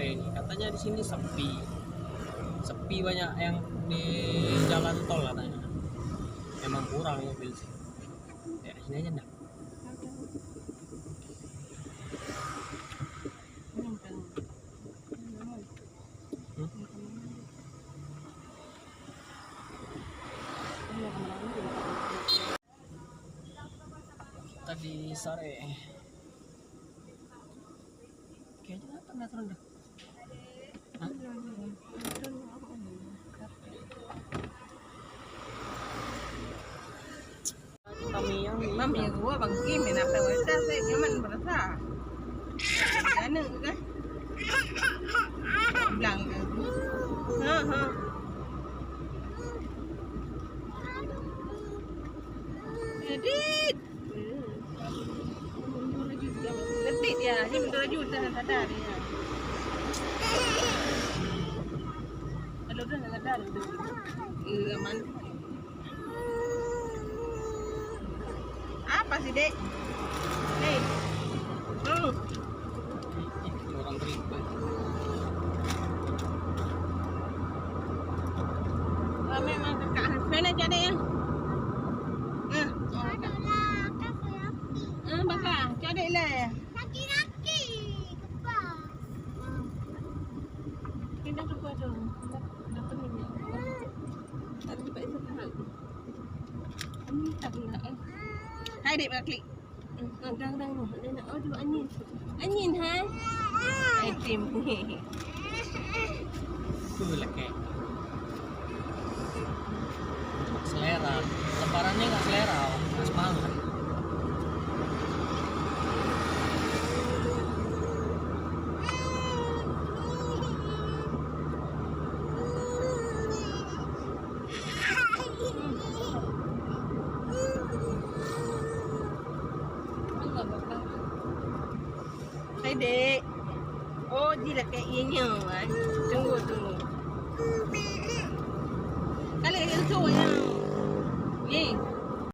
sore ini katanya di sini sepi banyak yang di jalan tol katanya. Emang kurang mobil sih. Ya sini aja dah. Kita di sore. Kayaknya pernah turun dah. Hah? Kami yang Mami gua bang Kim nak tahu saya nyaman berasa. Mana kan? Bilang. Ha. Edit. Detik dia, ni mundur laju dah sadar dia. Kalau dah sadar tu. Aman. Apa sih, Dek? Hei. orang ribet. Memang kakak mana jadi ya? Bakar, jadi lah. Laki-laki kepala. Kita cuba tu. Dapat ni. Tak cepat sekali. Ini tak nak. Hai Dek, klik. Dang. Dia nak order onion. Onion hai. Ai tim. Itu lekek. Selera. Lebarannya nggak selera, nggak semangat. Hai Dek. Oh, dia lah kayak ianya kan. Tunggu. Kali yang tu yang. Ni.